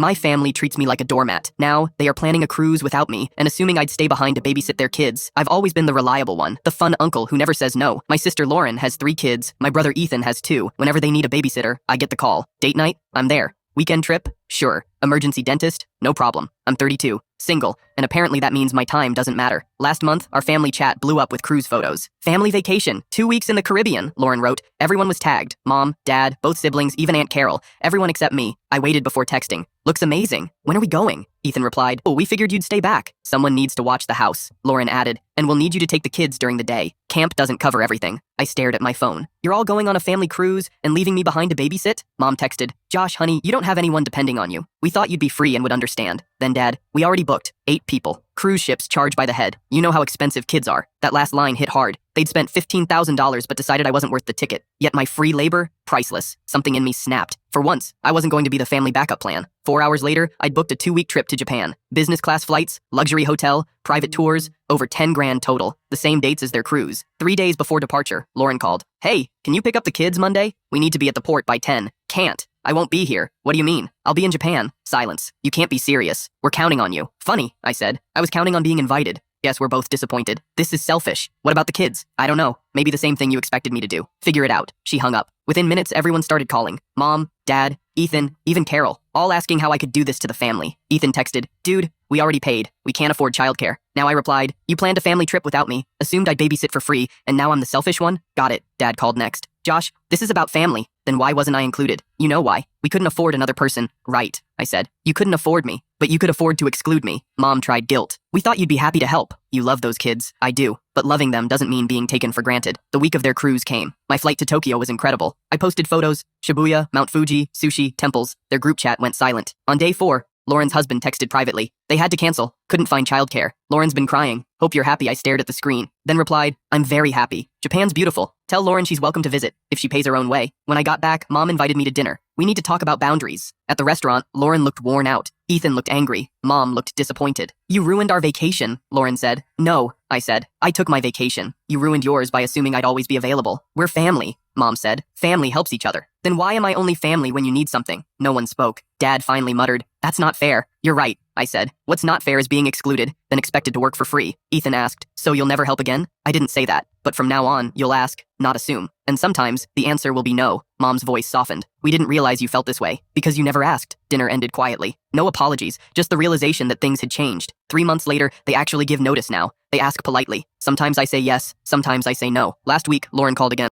My family treats me like a doormat. Now, they are planning a cruise without me and assuming I'd stay behind to babysit their kids. I've always been the reliable one, the fun uncle who never says no. My sister Lauren has 3 kids. My brother Ethan has 2. Whenever they need a babysitter, I get the call. Date night? I'm there. Weekend trip? Sure. Emergency dentist? No problem. I'm 32, single, and apparently that means my time doesn't matter. Last month, our family chat blew up with cruise photos. Family vacation, 2 weeks in the Caribbean, Lauren wrote. Everyone was tagged. Mom, Dad, both siblings, even Aunt Carol. Everyone except me. I waited before texting. Looks amazing. When are we going? Ethan replied. Oh, we figured you'd stay back. Someone needs to watch the house, Lauren added, and we'll need you to take the kids during the day. Camp doesn't cover everything. I stared at my phone. You're all going on a family cruise and leaving me behind to babysit? Mom texted. Josh, honey, you don't have anyone depending on you. We thought you'd be free and would understand. Then Dad, we already booked 8 people. Cruise ships charge by the head. You know how expensive kids are. That last line hit hard. They'd spent $15,000 but decided I wasn't worth the ticket. Yet my free labor? Priceless. Something in me snapped. For once, I wasn't going to be the family backup plan. 4 hours later, I'd booked a 2-week trip to Japan. Business class flights, luxury hotel, private tours, over 10 grand total. The same dates as their cruise. 3 days before departure, Lauren called. Hey, can you pick up the kids Monday? We need to be at the port by 10. Can't. I won't be here. What do you mean? I'll be in Japan. Silence. You can't be serious. We're counting on you. Funny, I said. I was counting on being invited. Guess we're both disappointed. This is selfish. What about the kids? I don't know. Maybe the same thing you expected me to do. Figure it out. She hung up. Within minutes, everyone started calling. Mom, Dad, Ethan, even Carol. All asking how I could do this to the family. Ethan texted, Dude, we already paid. We can't afford childcare. Now I replied, You planned a family trip without me, assumed I'd babysit for free, and now I'm the selfish one? Got it. Dad called next. Josh, this is about family. Then why wasn't I included? You know why. We couldn't afford another person. Right, I said. You couldn't afford me, but you could afford to exclude me. Mom tried guilt. We thought you'd be happy to help. You love those kids. I do. But loving them doesn't mean being taken for granted. The week of their cruise came. My flight to Tokyo was incredible. I posted photos. Shibuya, Mount Fuji, sushi, temples. Their group chat went silent. On day 4, Lauren's husband texted privately. They had to cancel. Couldn't find childcare. Lauren's been crying. Hope you're happy. I stared at the screen. Then replied, I'm very happy. Japan's beautiful. Tell Lauren she's welcome to visit, if she pays her own way. When I got back, Mom invited me to dinner. We need to talk about boundaries. At the restaurant, Lauren looked worn out. Ethan looked angry. Mom looked disappointed. You ruined our vacation, Lauren said. No, I said. I took my vacation. You ruined yours by assuming I'd always be available. We're family, Mom said. Family helps each other. Then why am I only family when you need something? No one spoke. Dad finally muttered, That's not fair. You're right, I said. What's not fair is being excluded, then expected to work for free. Ethan asked, So you'll never help again? I didn't say that. But from now on, you'll ask, not assume. And sometimes, the answer will be no. Mom's voice softened. We didn't realize you felt this way, because you never asked. Dinner ended quietly. No apologies, just the realization that things had changed. 3 months later, they actually give notice now. They ask politely. Sometimes I say yes, sometimes I say no. Last week, Lauren called again.